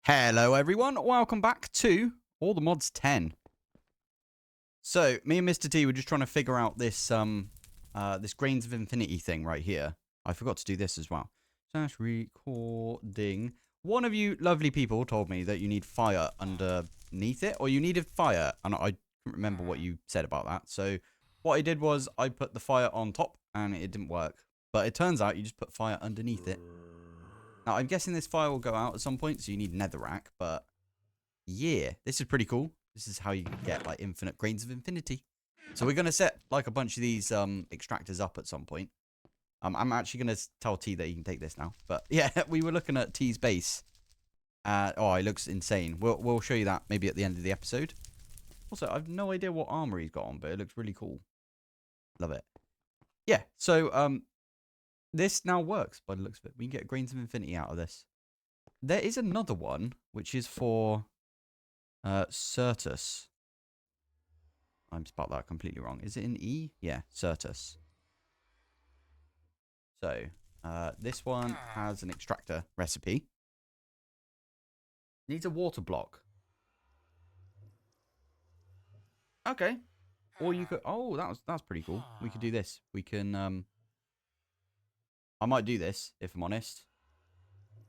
Hello everyone, welcome back to All the Mods 10. So, me and Mr. T were just trying to figure out this this Grains of Infinity thing right here. I forgot to do this as well. / recording. One of you lovely people told me that you need fire underneath it, or you needed fire, and I couldn't remember what you said about that. So, what I did was I put the fire on top, and it didn't work. But it turns out you just put fire underneath it. Now, I'm guessing this fire will go out at some point, so you need netherrack, but yeah, this is pretty cool. This is how you get, like, infinite grains of infinity. So we're going to set, like, a bunch of these extractors up at some point. I'm actually going to tell T that he can take this now. But, yeah, we were looking at T's base. Oh, it looks insane. We'll show you that maybe at the end of the episode. Also, I have no idea what armor he's got on, but it looks really cool. Love it. Yeah, so, this now works by the looks of it. We can get grains of infinity out of this. There is another one, which is for Certus. I'm spelled that completely wrong. Is it in E? Yeah, Certus. So, this one has an extractor recipe. Needs a water block. Okay. Or you could... Oh, that's pretty cool. We could do this. We can... I might do this, if I'm honest.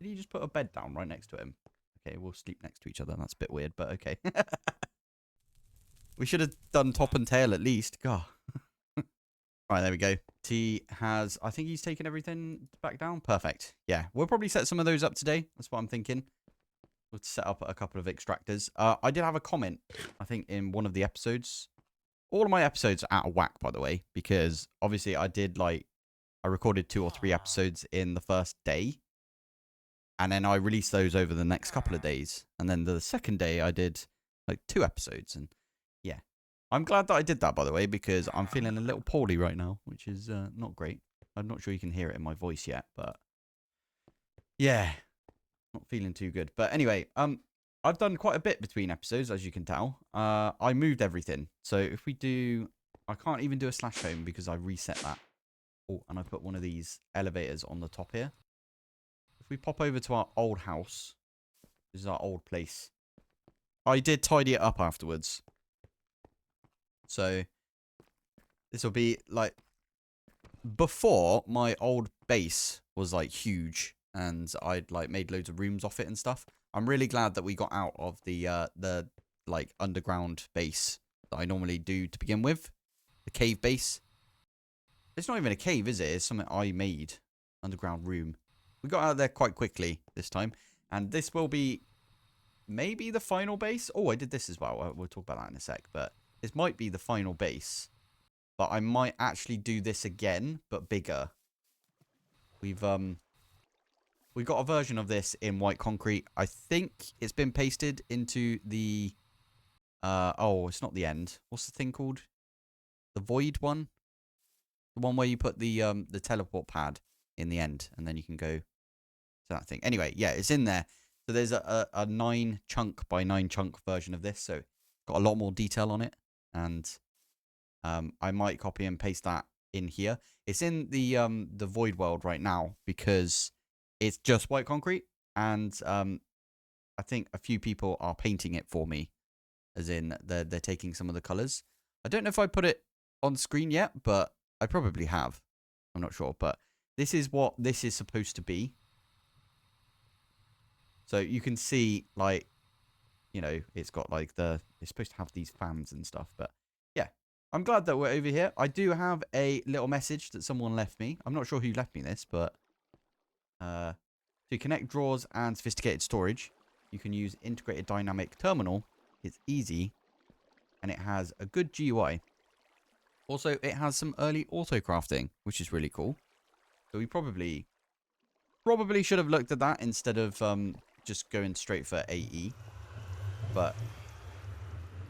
Did he just put a bed down right next to him? Okay, we'll sleep next to each other. That's a bit weird, but okay. We should have done top and tail at least. God. Right, there we go. T has... I think he's taken everything back down. Perfect. Yeah, we'll probably set some of those up today. That's what I'm thinking. We'll set up a couple of extractors. I did have a comment, I think, in one of the episodes. All of my episodes are out of whack, by the way, because obviously I did, like... I recorded 2 or 3 episodes in the first day. And then I released those over the next couple of days. And then the second day I did like 2 episodes. And yeah, I'm glad that I did that, by the way, because I'm feeling a little poorly right now, which is not great. I'm not sure you can hear it in my voice yet, but yeah, not feeling too good. But anyway, I've done quite a bit between episodes, as you can tell. I moved everything. So if we do, I can't even do a slash home because I reset that. Oh, and I put one of these elevators on the top here. If we pop over to our old house, this is our old place. I did tidy it up afterwards. So, this will be, like, before, my old base was, like, huge. And I'd, like, made loads of rooms off it and stuff. I'm really glad that we got out of the like, underground base that I normally do to begin with. The cave base. It's not even a cave, is it? It's something I made. Underground room. We got out of there quite quickly this time. And this will be maybe the final base. Oh, I did this as well. We'll talk about that in a sec. But this might be the final base. But I might actually do this again, but bigger. We've got a version of this in white concrete. I think it's been pasted into the... oh, it's not the end. What's the thing called? The void one? The one where you put the teleport pad in the end, and then you can go to that thing. Anyway, yeah, it's in there. So there's a 9 chunk by 9 chunk version of this, so got a lot more detail on it, and I might copy and paste that in here. It's in the void world right now because it's just white concrete, and I think a few people are painting it for me, as in they're taking some of the colors. I don't know if I put it on screen yet, but I probably have. I'm not sure, but this is what this is supposed to be. So you can see, like, you know, it's got like it's supposed to have these fans and stuff, but yeah. I'm glad that we're over here. I do have a little message that someone left me. I'm not sure who left me this, but to connect drawers and sophisticated storage, you can use integrated dynamic terminal. It's easy and it has a good GUI. Also, it has some early auto crafting, which is really cool. So we probably should have looked at that instead of just going straight for AE. But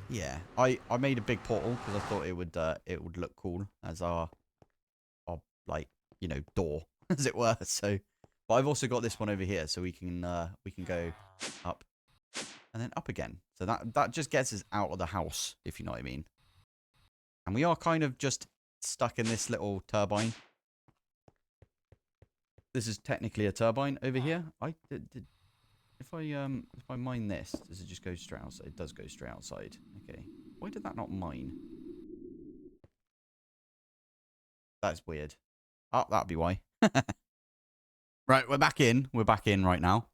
yeah, I made a big portal because I thought it would look cool as our like, you know, door, as it were. So, but I've also got this one over here, so we can go up and then up again. So that just gets us out of the house, if you know what I mean. And we are kind of just stuck in this little turbine. This is technically a turbine over here. if I mine this, does it just go straight outside? It does go straight outside. Okay. Why did that not mine? That's weird. Oh, that'd be why. Right, we're back in. We're back in right now.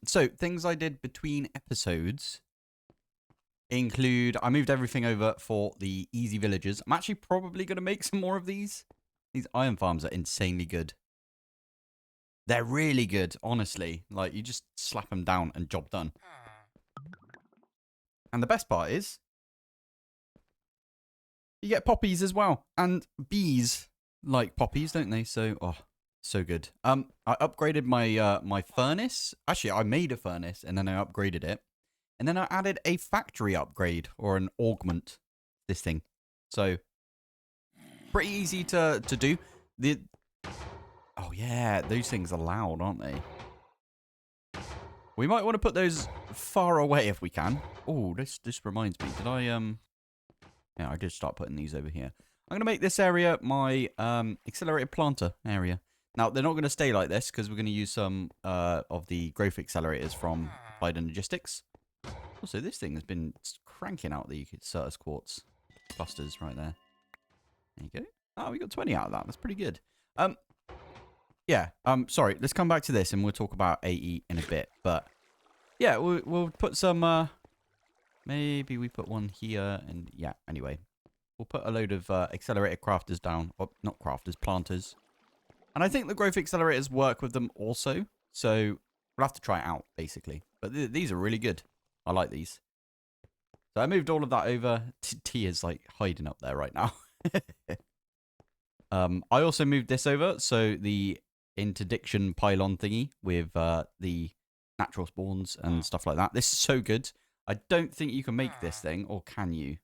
So things I did between episodes include I moved everything over for the easy villagers. I'm actually probably going to make some more of these. These iron farms are insanely good. They're really good, honestly. Like, you just slap them down and job done. And the best part is you get poppies as well. And bees like poppies, don't they? So, oh, so good. I upgraded my my furnace. Actually, I made a furnace and then I upgraded it. And then I added a factory upgrade or an augment this thing. So pretty easy to do. Oh yeah, those things are loud, aren't they? We might want to put those far away if we can. Oh, this reminds me. Did I yeah, I did start putting these over here. I'm going to make this area my accelerated planter area. Now, they're not going to stay like this because we're going to use some of the growth accelerators from Applied Logistics. Also, this thing has been cranking out the Certus quartz clusters right there. There you go. Oh, we got 20 out of that. That's pretty good. Yeah. Sorry. Let's come back to this and we'll talk about AE in a bit. But yeah, we'll put some. Maybe we put one here and yeah. Anyway, we'll put a load of accelerated crafters down. Or not crafters, planters. And I think the growth accelerators work with them also. So we'll have to try it out basically. But these are really good. I like these. So I moved all of that over. T is like hiding up there right now. I also moved this over. So the interdiction pylon thingy with the natural spawns and stuff like that. This is so good. I don't think you can make this thing, or can you?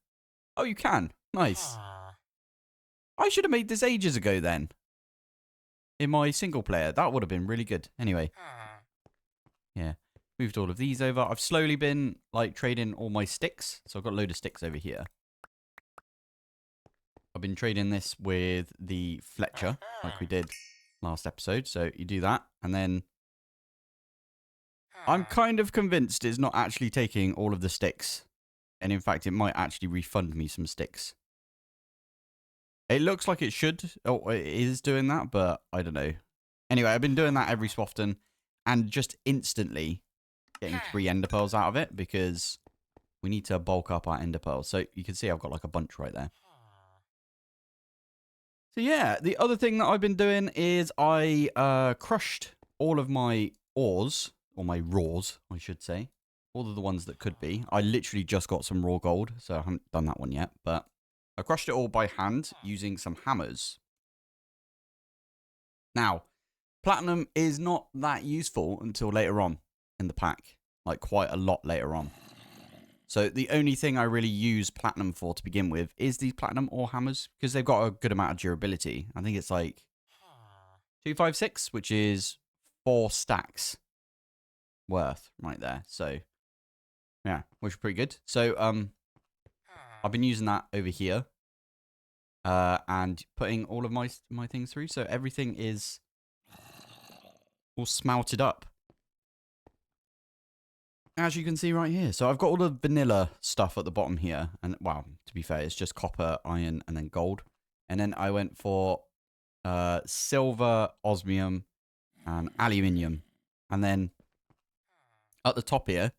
Oh, you can. Nice. I should have made this ages ago then. In my single player. That would have been really good. Anyway. Yeah. Moved all of these over. I've slowly been, like, trading all my sticks. So I've got a load of sticks over here. I've been trading this with the Fletcher, like we did last episode. So you do that. And then I'm kind of convinced it's not actually taking all of the sticks. And in fact, it might actually refund me some sticks. It looks like it should. Oh, it is doing that, but I don't know. Anyway, I've been doing that every so often. And just instantly getting 3 ender pearls out of it. Because we need to bulk up our ender pearls. So you can see I've got like a bunch right there. So yeah, the other thing that I've been doing is I crushed all of my ores. Or my raws, I should say. All of the ones that could be. I literally just got some raw gold. So I haven't done that one yet. But I crushed it all by hand using some hammers. Now, platinum is not that useful until later on in the pack. Like quite a lot later on. So the only thing I really use platinum for to begin with is these platinum ore hammers. Because they've got a good amount of durability. I think it's like 256, which is 4 stacks worth right there. So yeah, which is pretty good. So I've been using that over here. And putting all of my things through. So everything is all smelted up. As you can see right here. So I've got all the vanilla stuff at the bottom here. And, well, to be fair, it's just copper, iron, and then gold. And then I went for silver, osmium, and aluminium. And then at the top here,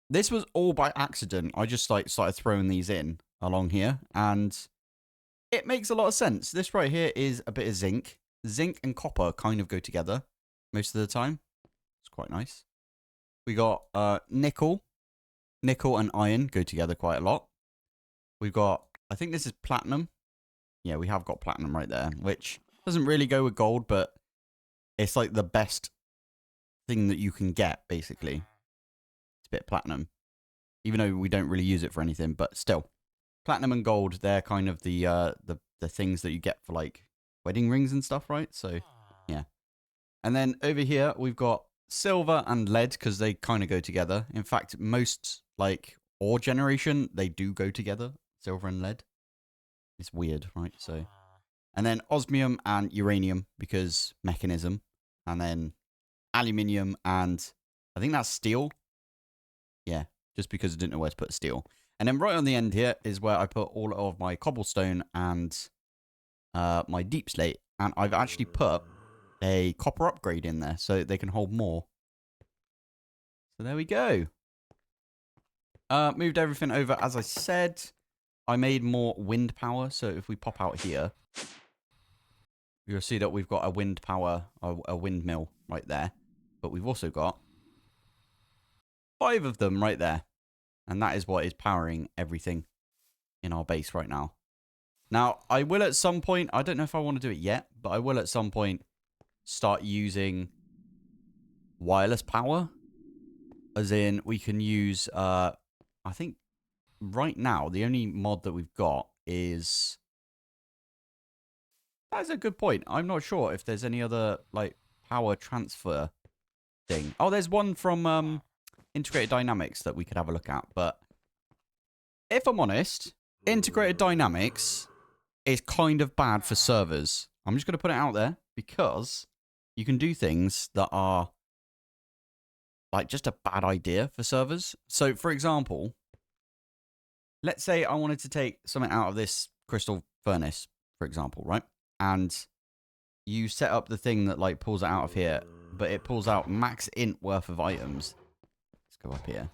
this was all by accident. I just like started throwing these in along here. And it makes a lot of sense. This right here is a bit of zinc. Zinc and copper kind of go together most of the time. It's quite nice. We got nickel. Nickel and iron go together quite a lot. We've got, I think this is platinum. Yeah, we have got platinum right there, which doesn't really go with gold, but it's like the best thing that you can get, basically. It's a bit platinum. Even though we don't really use it for anything, but still. Platinum and gold, they're kind of the things that you get for like wedding rings and stuff, right? So, yeah. And then over here, we've got silver and lead because they kind of go together. In fact, most like ore generation, they do go together, silver and lead. It's weird, right? So, and then osmium and uranium because mechanism. And then aluminium and I think that's steel. Yeah, just because I didn't know where to put steel. And then right on the end here is where I put all of my cobblestone and my deep slate. And I've actually put a copper upgrade in there so they can hold more. So there we go. Moved everything over as I said. I made more wind power. So if we pop out here, you'll see that we've got a wind power, a windmill right there. But we've also got 5 of them right there. And that is what is powering everything in our base right now. Now, I will at some point, I don't know if I want to do it yet, but I will at some point start using wireless power. As in, we can use, I think right now, the only mod that we've got is... That's a good point. I'm not sure if there's any other, like, power transfer thing. Oh, there's one from Integrated Dynamics that we could have a look at. But if I'm honest, Integrated Dynamics is kind of bad for servers. I'm just going to put it out there because you can do things that are like just a bad idea for servers. So, for example, let's say I wanted to take something out of this crystal furnace, for example, right? And you set up the thing that like pulls it out of here, but it pulls out max int worth of items. Let's go up here.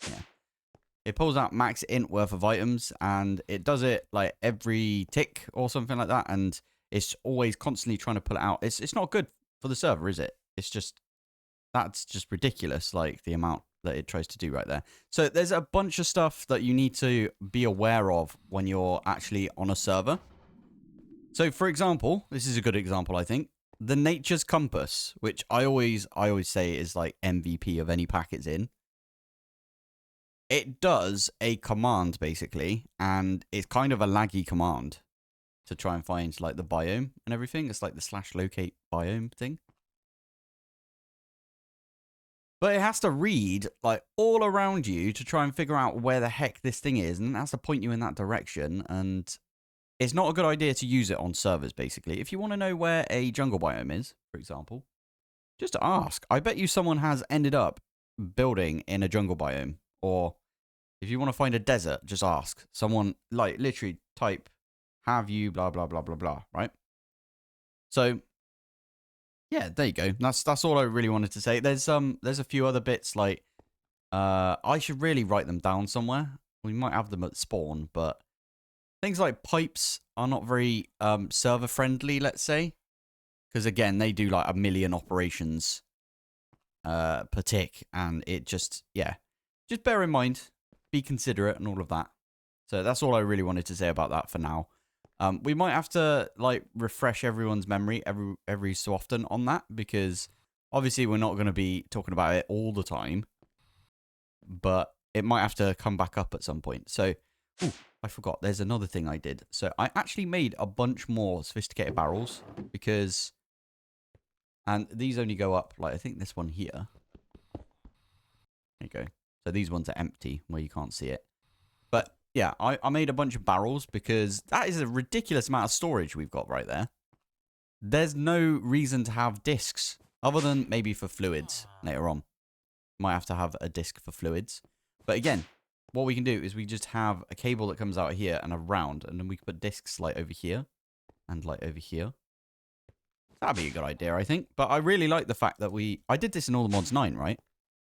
Yeah. It pulls out max int worth of items, and it does it like every tick or something like that, and it's always constantly trying to pull it out. It's not good for the server, is it? It's just, that's just ridiculous, like the amount that it tries to do right there. So there's a bunch of stuff that you need to be aware of when you're actually on a server. So for example, this is a good example, I think. The Nature's Compass, which I always say is like MVP of any pack it's in. It does a command, basically, and it's kind of a laggy command to try and find, like, the biome and everything. It's like the /locate biome thing. But it has to read, like, all around you to try and figure out where the heck this thing is, and it has to point you in that direction, and it's not a good idea to use it on servers, basically. If you want to know where a jungle biome is, for example, just ask. I bet you someone has ended up building in a jungle biome, or... if you want to find a desert, just ask. Someone, like, literally type, have you, blah, blah, blah, blah, blah, right? So, yeah, there you go. That's all I really wanted to say. There's a few other bits, like, I should really write them down somewhere. We might have them at spawn, but things like pipes are not very server-friendly, let's say. Because, again, they do, like, 1 million operations per tick, and it just, yeah. Just bear in mind... be considerate and all of that. So that's all I really wanted to say about that for now. We might have to like refresh everyone's memory every so often on that, because obviously we're not going to be talking about it all the time, but it might have to come back up at some point. So, ooh, I forgot. There's another thing I did. So I actually made a bunch more sophisticated barrels because, and these only go up, like I think this one here. There you go. So these ones are empty where you can't see it. But yeah, I made a bunch of barrels because that is a ridiculous amount of storage we've got right there. There's no reason to have discs other than maybe for fluids later on. Might have to have a disc for fluids. But again, what we can do is we just have a cable that comes out of here and around, and then we can put discs like over here and like over here. That'd be a good idea, I think. But I really like the fact that I did this in all the mods 9, right?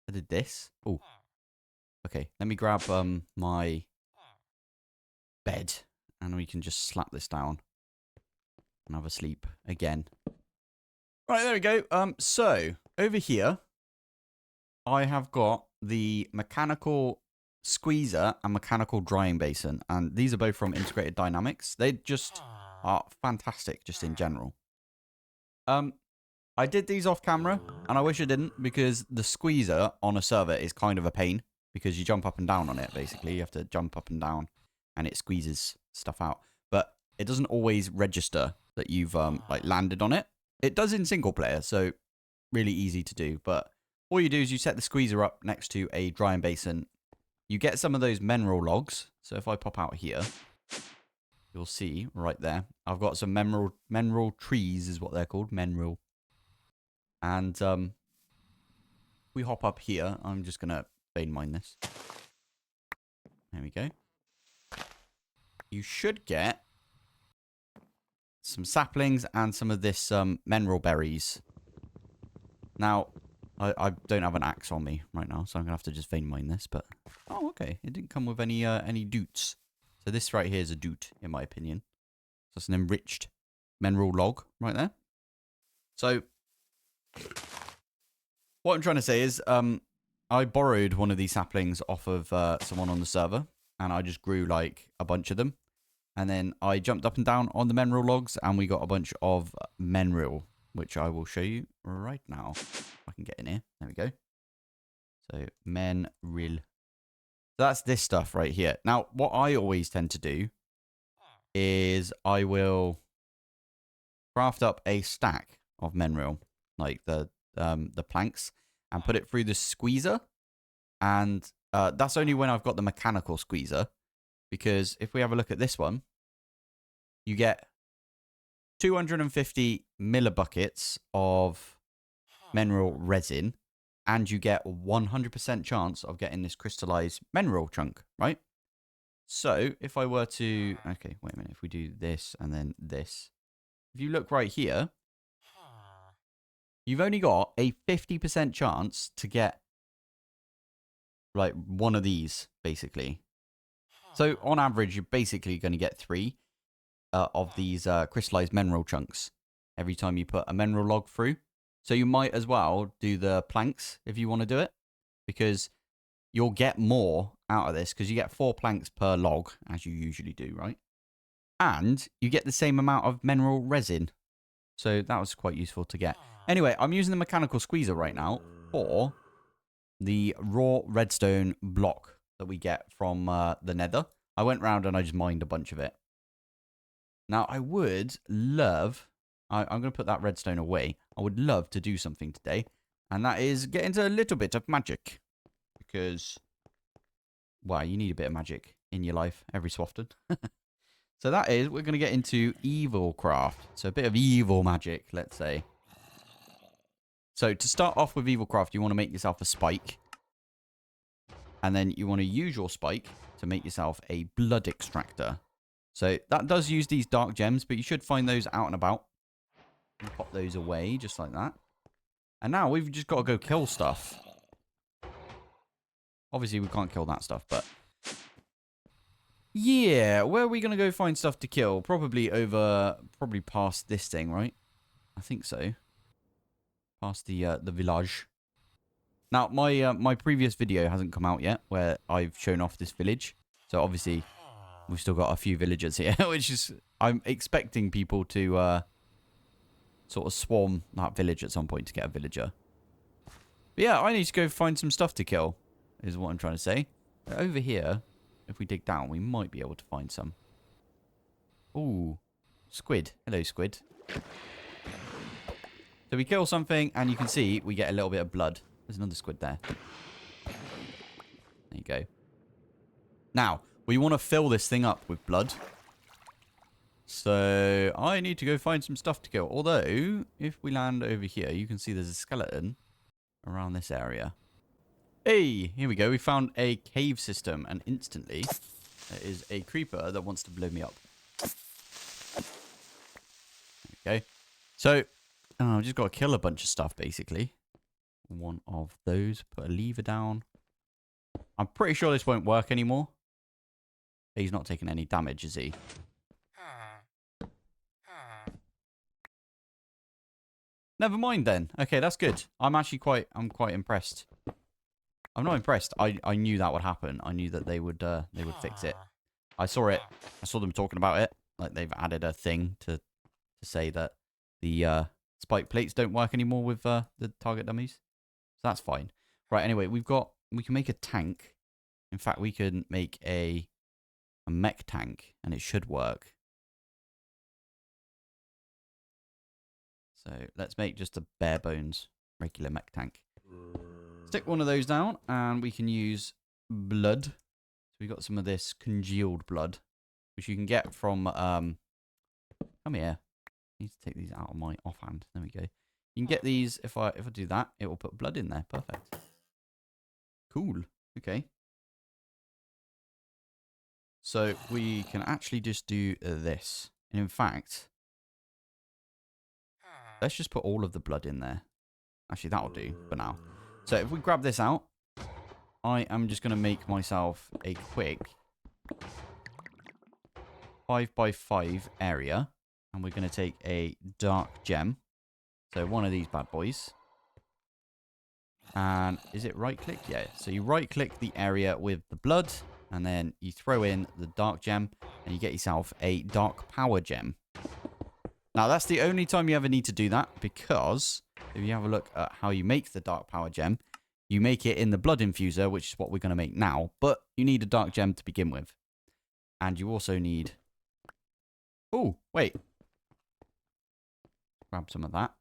I did this. Oh. Okay, let me grab my bed, and we can just slap this down and have a sleep again. Right, there we go. So over here, I have got the mechanical squeezer and mechanical drying basin, and these are both from Integrated Dynamics. They just are fantastic, just in general. I did these off camera, and I wish I didn't, because the squeezer on a server is kind of a pain. Because you jump up and down on it, basically. You have to jump up and down, and it squeezes stuff out. But it doesn't always register that you've like landed on it. It does in single player, so really easy to do. But all you do is you set the squeezer up next to a drying basin. You get some of those mineral logs. So if I pop out here, you'll see right there. I've got some mineral trees, is what they're called, mineral. And we hop up here, I'm just going to vein mine this. There we go. You should get some saplings and some of this mineral berries. Now, I don't have an axe on me right now, so I'm going to have to just vein mine this. But oh, okay. It didn't come with any doots. So this right here is a doot, in my opinion. So it's an enriched mineral log right there. So what I'm trying to say is I borrowed one of these saplings off of someone on the server. And I just grew like a bunch of them. And then I jumped up and down on the mineral logs. And we got a bunch of mineral, which I will show you right now. If I can get in here. There we go. So mineral. So that's this stuff right here. Now, what I always tend to do is I will craft up a stack of mineral, like the planks, and put it through the squeezer. And that's only when I've got the mechanical squeezer. Because if we have a look at this one, you get 250 millibuckets of mineral resin. And you get 100% chance of getting this crystallized mineral chunk, right? So if I were to... Okay, wait a minute. If we do this and then this. If you look right here, you've only got a 50% chance to get like one of these, basically. So on average, you're basically going to get 3 of these crystallized mineral chunks every time you put a mineral log through. So you might as well do the planks if you want to do it, because you'll get more out of this because you get 4 planks per log, as you usually do, right? And you get the same amount of mineral resin. So that was quite useful to get. Anyway, I'm using the mechanical squeezer right now for the raw redstone block that we get from the nether. I went round and I just mined a bunch of it. Now, I would love... I'm going to put that redstone away. I would love to do something today. And that is get into a little bit of magic. Because, well, you need a bit of magic in your life every so often. So that is, we're going to get into evil craft. So a bit of evil magic, let's say. So to start off with evil craft, you want to make yourself a spike. And then you want to use your spike to make yourself a blood extractor. So that does use these dark gems, but you should find those out and about. And pop those away, just like that. And now we've just got to go kill stuff. Obviously, we can't kill that stuff, but... Yeah, where are we going to go find stuff to kill? Probably past this thing, right? I think so. Past the village. Now, my previous video hasn't come out yet, where I've shown off this village. So, obviously, we've still got a few villagers here, which is... I'm expecting people to... sort of swarm that village at some point to get a villager. But yeah, I need to go find some stuff to kill, is what I'm trying to say. But over here, if we dig down, we might be able to find some. Ooh, squid. Hello, squid. So we kill something, and you can see we get a little bit of blood. There's another squid there. There you go. Now, we want to fill this thing up with blood. So, I need to go find some stuff to kill. Although, if we land over here, you can see there's a skeleton around this area. Hey, here we go. We found a cave system, and instantly, there is a creeper that wants to blow me up. Okay. So, I've just got to kill a bunch of stuff, basically. One of those. Put a lever down. I'm pretty sure this won't work anymore. He's not taking any damage, is he? Never mind then. Okay, that's good. I'm quite impressed. I'm not impressed. I knew that would happen. I knew that they would fix it. I saw it. I saw them talking about it. Like they've added a thing to say that the spike plates don't work anymore with the target dummies. So that's fine. Right, anyway, we can make a tank. In fact, we can make a mech tank and it should work. So let's make just a bare bones regular mech tank. Stick one of those down and we can use blood. So we got some of this congealed blood, which you can get from, come here. I need to take these out of my offhand. There we go. You can get these, if I do that, it will put blood in there. Perfect. Cool. Okay. So we can actually just do this. And in fact, let's just put all of the blood in there. Actually, that'll do for now. So if we grab this out, I am just going to make myself a quick 5x5 area. And we're going to take a dark gem. So one of these bad boys. And is it right click? Yeah. So you right click the area with the blood. And then you throw in the dark gem. And you get yourself a dark power gem. Now that's the only time you ever need to do that. Because if you have a look at how you make the dark power gem. You make it in the blood infuser, which is what we're going to make now. But you need a dark gem to begin with. And you also need... Oh, wait. Grab some of that.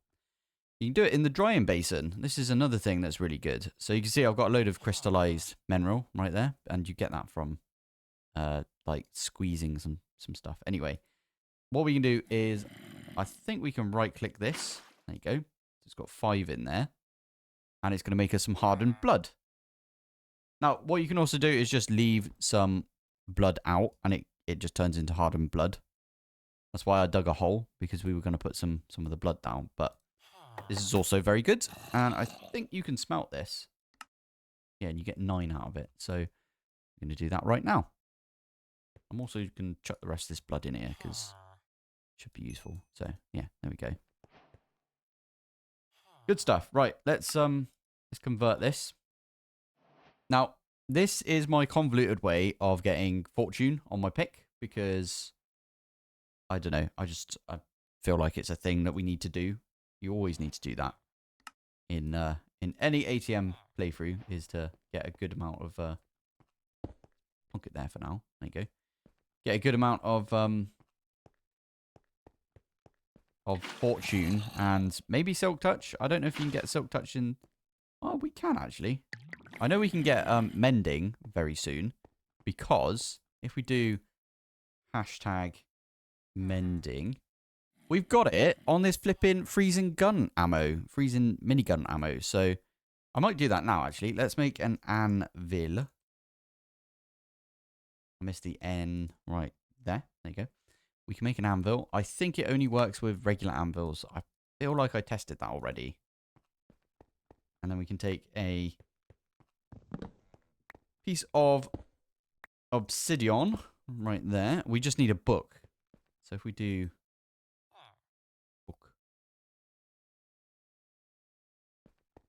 You can do it in the drying basin. This is another thing that's really good. So you can see I've got a load of crystallized mineral right there. And you get that from like squeezing some stuff. Anyway, what we can do is I think we can right click this. There you go. It's got 5 in there. And it's going to make us some hardened blood. Now, what you can also do is just leave some blood out. And it just turns into hardened blood. That's why I dug a hole. Because we were going to put some of the blood down. But this is also very good. And I think you can smelt this. Yeah, and you get 9 out of it. So I'm going to do that right now. I'm also going to chuck the rest of this blood in here. Because it should be useful. So, yeah, there we go. Good stuff. Right, let's convert this. Now, this is my convoluted way of getting fortune on my pick because I don't know. I feel like it's a thing that we need to do. You always need to do that in any ATM playthrough is to get a good amount of plonk it there for now. There you go. Get a good amount of fortune and maybe silk touch. I don't know if you can get silk touch in. Oh, we can actually. I know we can get mending very soon because if we do hashtag mending, we've got it on this flipping freezing gun ammo, freezing minigun ammo. So I might do that now actually. Let's make an anvil. I missed the N right there. There you go. We can make an anvil. I think it only works with regular anvils. I feel like I tested that already. And then we can take a piece of obsidian right there. We just need a book. So if we do book.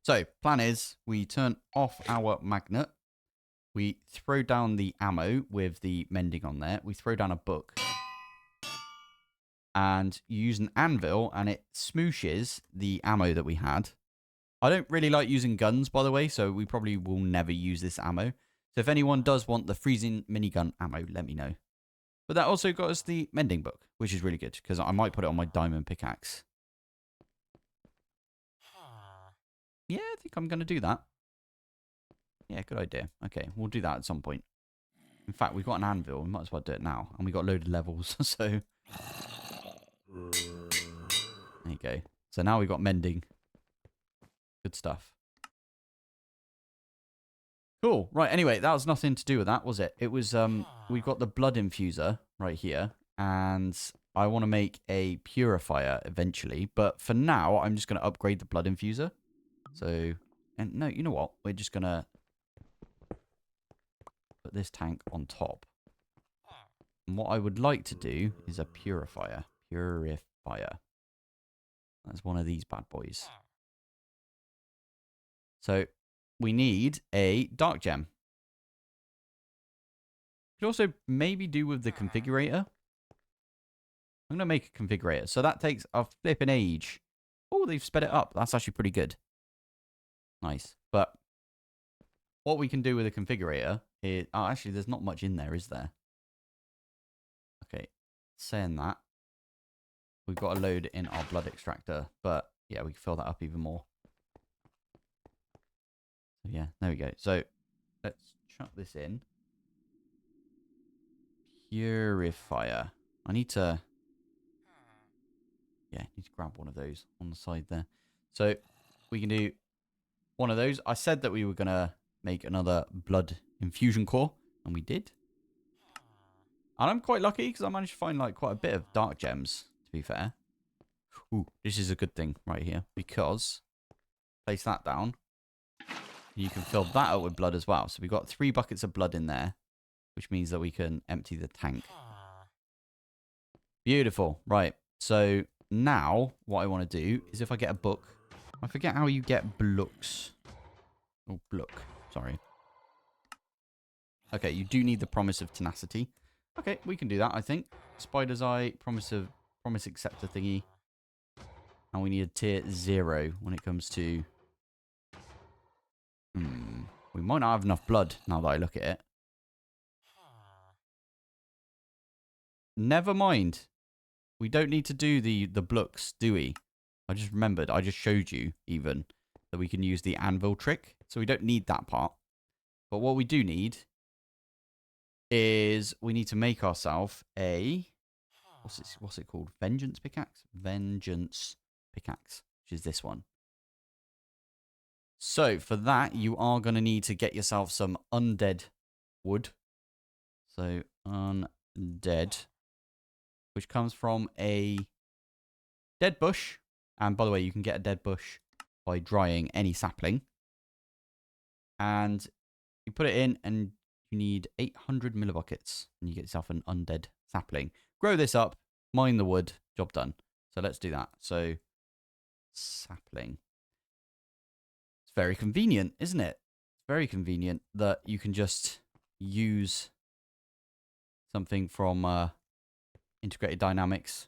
So plan is we turn off our magnet. We throw down the ammo with the mending on there. We throw down a book. And you use an anvil and it smooshes the ammo that we had. I don't really like using guns, by the way, so we probably will never use this ammo. So if anyone does want the freezing minigun ammo, let me know. But that also got us the mending book, which is really good, because I might put it on my diamond pickaxe. Yeah, I think I'm going to do that. Yeah, good idea. Okay, we'll do that at some point. In fact, we've got an anvil. We might as well do it now. And we've got a load of levels, so... There you go. So now we've got mending. Good stuff. Cool. Right, anyway, that was nothing to do with that, was it? It was, we've got the blood infuser right here. And I want to make a purifier eventually. But for now, I'm just going to upgrade the blood infuser. So, and no, you know what? We're just going to put this tank on top. And what I would like to do is a purifier. Purifier. That's one of these bad boys. So we need a dark gem. You could also maybe do with the configurator. I'm going to make a configurator. So that takes a flipping age. Oh, they've sped it up. That's actually pretty good. Nice. But what we can do with a configurator is... Oh, actually, there's not much in there, is there? Okay. Saying that. We've got a load in our blood extractor. But, yeah, we can fill that up even more. So, yeah, there we go. So, let's chuck this in. Purifier. I need to... Yeah, I need to grab one of those on the side there. So we can do one of those. I said that we were going to make another blood infusion core, and we did. And I'm quite lucky because I managed to find like quite a bit of dark gems, to be fair. Ooh, this is a good thing right here because place that down. You can fill that up with blood as well. So we've got 3 buckets of blood in there, which means that we can empty the tank. Beautiful. Right. So now what I want to do is if I get a book, I forget how you get books. Oh, book. Sorry. Okay, you do need the promise of tenacity. Okay, we can do that, I think. Spider's eye, promise acceptor thingy. And we need a tier 0 when it comes to... We might not have enough blood now that I look at it. Never mind. We don't need to do the blocks, do we? I just remembered. I just showed you, even, that we can use the anvil trick. So we don't need that part. But what we do need is we need to make ourselves a... What's it called? Vengeance pickaxe? Vengeance pickaxe, which is this one. So for that, you are going to need to get yourself some undead wood. So undead, which comes from a dead bush. And by the way, you can get a dead bush by drying any sapling. And you put it in and you need 800 millibuckets. And you get yourself an undead sapling. Grow this up, mine the wood, job done. So let's do that. So sapling. It's very convenient, isn't it? It's very convenient that you can just use something from Integrated Dynamics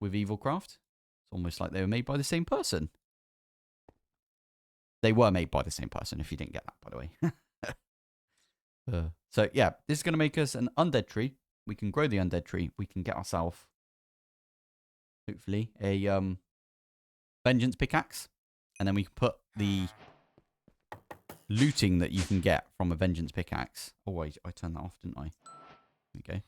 with Evilcraft. It's almost like they were made by the same person. They were made by the same person, if you didn't get that, by the way. So, yeah, this is going to make us an undead tree. We can grow the undead tree. We can get ourselves, hopefully, a vengeance pickaxe. And then we can put the looting that you can get from a vengeance pickaxe. Oh, wait, I turned that off, didn't I? There we go.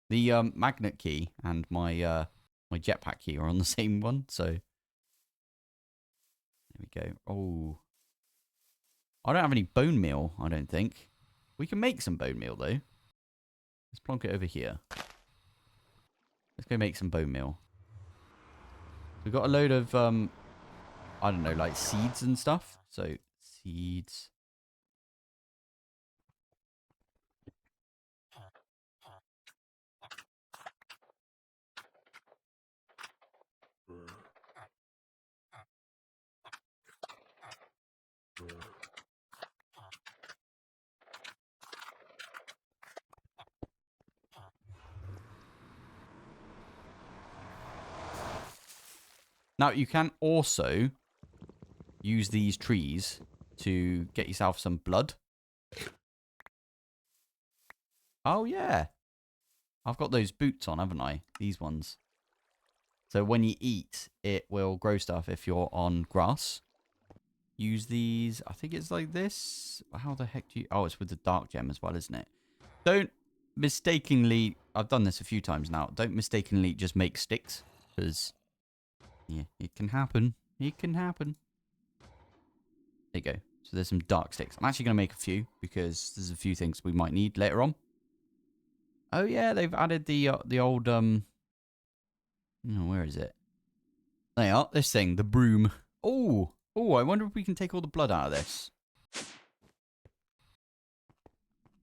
The magnet key and my my jetpack key are on the same one, so there we go. Oh, I don't have any bone meal, I don't think. We can make some bone meal though. Let's plonk it over here. Let's go make some bone meal. We've got a load of I don't know, like seeds and stuff. So seeds. Now, you can also use these trees to get yourself some blood. Oh, yeah. I've got those boots on, haven't I? These ones. So when you eat, it will grow stuff if you're on grass. Use these. I think it's like this. How the heck do you... Oh, it's with the dark gem as well, isn't it? Don't mistakenly... I've done this a few times now. Don't mistakenly just make sticks. Because... yeah, it can happen. It can happen. There you go. So there's some dark sticks. I'm actually going to make a few because there's a few things we might need later on. Oh yeah, they've added the old oh, where is it? There you are. This thing, the broom. Oh, I wonder if we can take all the blood out of this.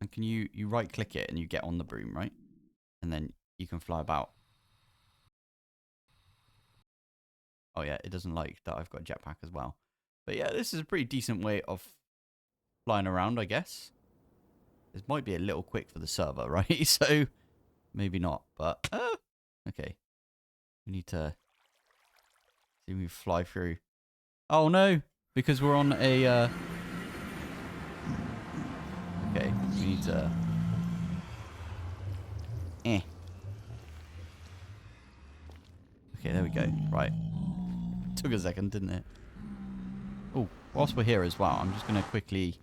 And can you right click it and you get on the broom, right? And then you can fly about. Oh yeah, it doesn't like that I've got a jetpack as well. But yeah, this is a pretty decent way of flying around, I guess. This might be a little quick for the server, right? So, maybe not. But, okay. We need to see if we fly through. Oh, no. Because we're on a... Okay, we need to... Okay, there we go. Right. Took a second, didn't it? Oh, whilst we're here as well, I'm just going to quickly...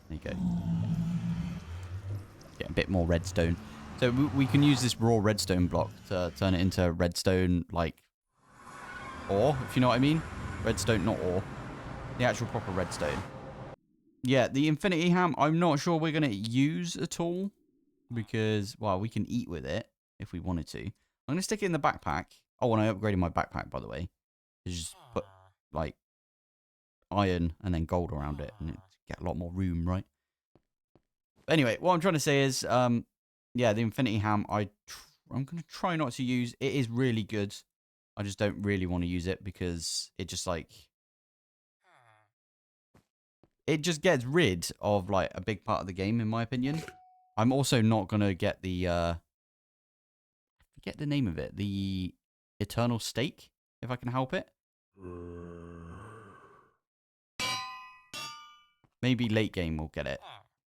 There you go. Get a bit more redstone. So we can use this raw redstone block to turn it into redstone, like, ore, if you know what I mean. Redstone, not ore. The actual proper redstone. Yeah, the infinity ham, I'm not sure we're going to use at all. Because, well, we can eat with it if we wanted to. I'm going to stick it in the backpack. Oh, and I upgraded my backpack, by the way. Just put, like, iron and then gold around it. And it get a lot more room, right? But anyway, what I'm trying to say is, yeah, the infinity ham, I'm going to try not to use. It is really good. I just don't really want to use it because it just, like... It just gets rid of, like, a big part of the game, in my opinion. I'm also not going to get the... I forget the name of it. The Eternal Steak, if I can help it. Maybe late game will get it.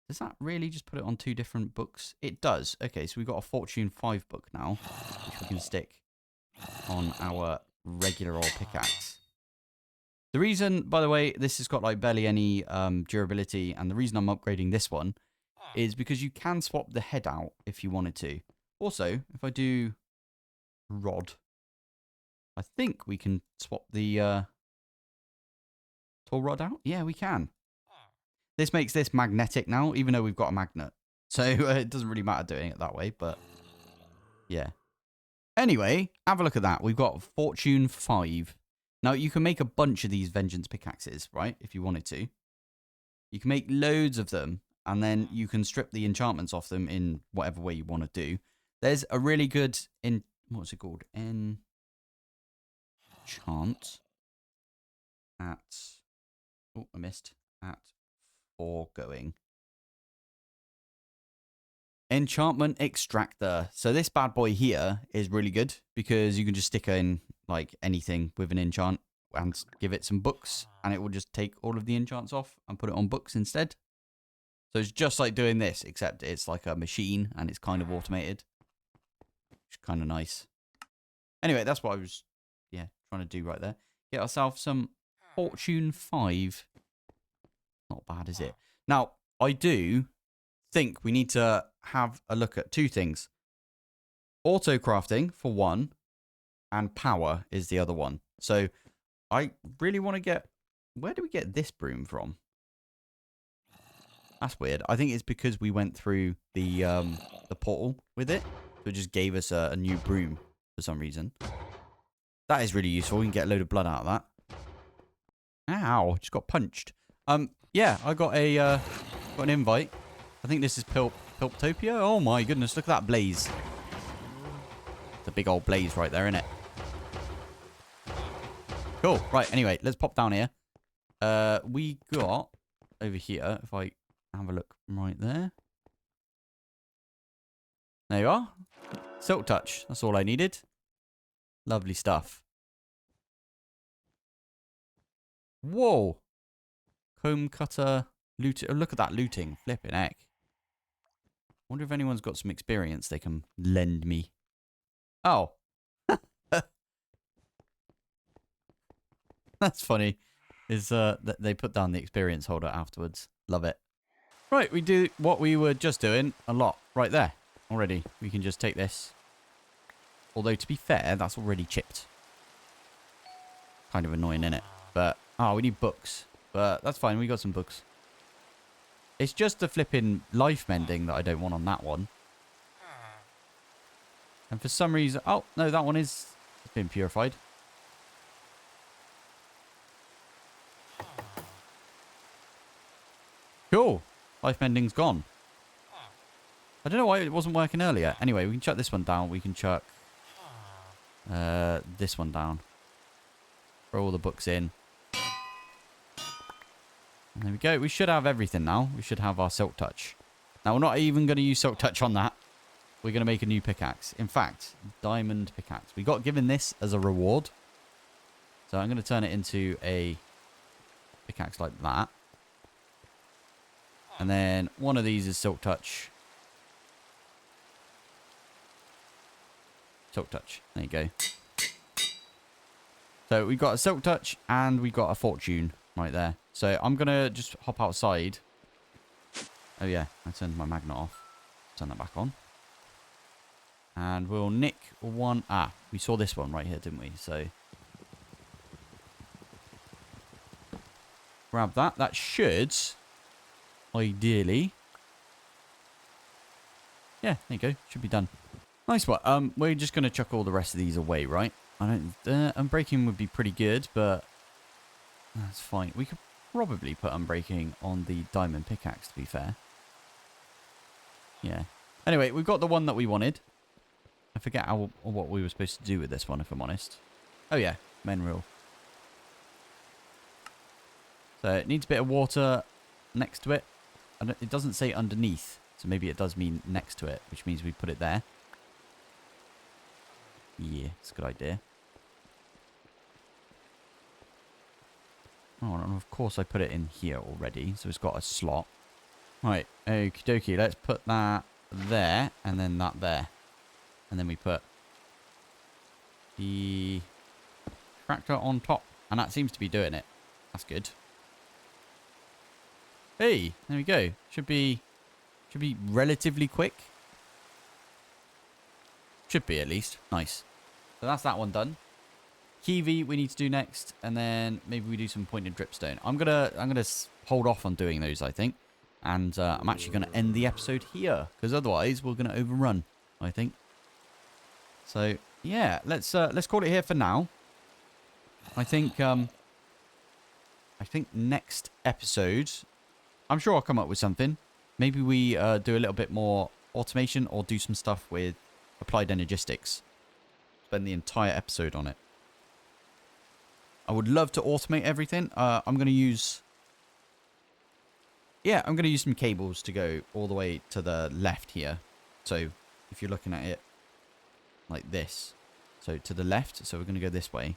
Does that really just put it on 2 different books? It does. Okay, so we've got a Fortune 5 book now, which we can stick on our regular old pickaxe. The reason, by the way, this has got like barely any durability, and the reason I'm upgrading this one is because you can swap the head out if you wanted to. Also, if I do rod, I think we can swap the tall rod out. Yeah, we can. This makes this magnetic now, even though we've got a magnet. So it doesn't really matter doing it that way, but yeah. Anyway, have a look at that. We've got Fortune 5. Now, you can make a bunch of these Vengeance pickaxes, right? If you wanted to. You can make loads of them, and then you can strip the enchantments off them in whatever way you want to do. There's a really good... what's it called? Enchant at... Oh, I missed. At foregoing. Enchantment extractor. So this bad boy here is really good because you can just stick in like anything with an enchant and give it some books, and it will just take all of the enchants off and put it on books instead. So it's just like doing this, except it's like a machine and it's kind of automated. Which is kind of nice. Anyway, that's what I was trying to do right there. Get ourselves some Fortune 5. Not bad, is it? Now, I do think we need to have a look at 2 things. Auto crafting for one, and power is the other one. So I really want to get... Where do we get this broom from? That's weird. I think it's because we went through the portal with it. So it just gave us a new broom for some reason. That is really useful. We can get a load of blood out of that. Ow, just got punched. Yeah, I got an invite. I think this is Pilptopia. Oh my goodness, look at that blaze. It's a big old blaze right there, isn't it? Cool. Right, anyway, let's pop down here. We got over here, if I have a look right there. There you are. Silk touch. That's all I needed. Lovely stuff. Whoa. Comb cutter. Loot. Oh, look at that looting. Flipping heck. Wonder if anyone's got some experience they can lend me. Oh. That's funny. Is that they put down the experience holder afterwards. Love it. Right, we do what we were just doing a lot right there already. We can just take this. Although, to be fair, that's already chipped. Kind of annoying, innit? But, oh, we need books. But that's fine. We got some books. It's just the flipping life mending that I don't want on that one. And for some reason... Oh, no, that one is... It's been purified. Cool. Life mending's gone. I don't know why it wasn't working earlier. Anyway, we can chuck this one down. We can chuck this one down. Throw all the books in. And there we go. We should have everything now. We should have our silk touch. Now, we're not even going to use silk touch on that. We're going to make a new pickaxe. In fact, diamond pickaxe. We got given this as a reward. So I'm going to turn it into a pickaxe like that. And then one of these is silk touch. Silk touch. There you go. So we got a silk touch and we got a fortune right there. So I'm going to just hop outside. Oh yeah, I turned my magnet off. Turn that back on. And we'll nick one. Ah, we saw this one right here, didn't we? So grab that. That should, ideally... Yeah, there you go. Should be done. Nice one. We're just going to chuck all the rest of these away, right? I don't... unbreaking would be pretty good, but... That's fine. We could probably put unbreaking on the diamond pickaxe, to be fair. Yeah. Anyway, we've got the one that we wanted. I forget what we were supposed to do with this one, if I'm honest. Oh, yeah. Mineral. So it needs a bit of water next to it. And it doesn't say underneath. So maybe it does mean next to it, which means we put it there. Yeah, it's a good idea. Oh, and of course I put it in here already, so it's got a slot. Right, okie dokie, let's put that there, and then that there. And then we put the tractor on top, and that seems to be doing it. That's good. Hey, there we go. Should be relatively quick. Should be, at least. Nice. So that's that one done. Kiwi we need to do next, and then maybe we do some pointed dripstone. I'm gonna hold off on doing those, I think, and I'm actually gonna end the episode here because otherwise we're gonna overrun, I think. So yeah, let's call it here for now. I think next episode, I'm sure I'll come up with something. Maybe we do a little bit more automation or do some stuff with applied energistics. Spend the entire episode on it. I would love to automate everything. I'm going to use... Yeah, I'm going to use some cables to go all the way to the left here. So, if you're looking at it like this. So, to the left. So, we're going to go this way.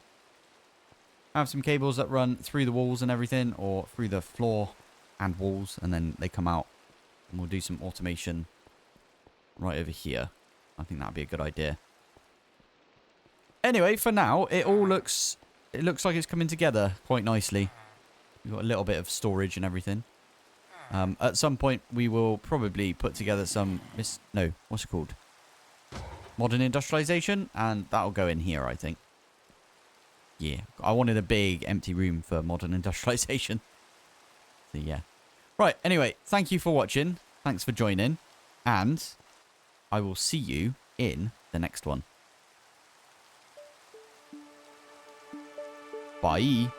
I have some cables that run through the walls and everything. Or through the floor and walls. And then they come out. And we'll do some automation right over here. I think that'd be a good idea. Anyway, for now, it looks like it's coming together quite nicely. We've got a little bit of storage and everything. At some point, we will probably put together some... No, what's it called? Modern industrialization. And that'll go in here, I think. Yeah, I wanted a big empty room for modern industrialization. So, yeah. Right, anyway, thank you for watching. Thanks for joining. And I will see you in the next one. Bye.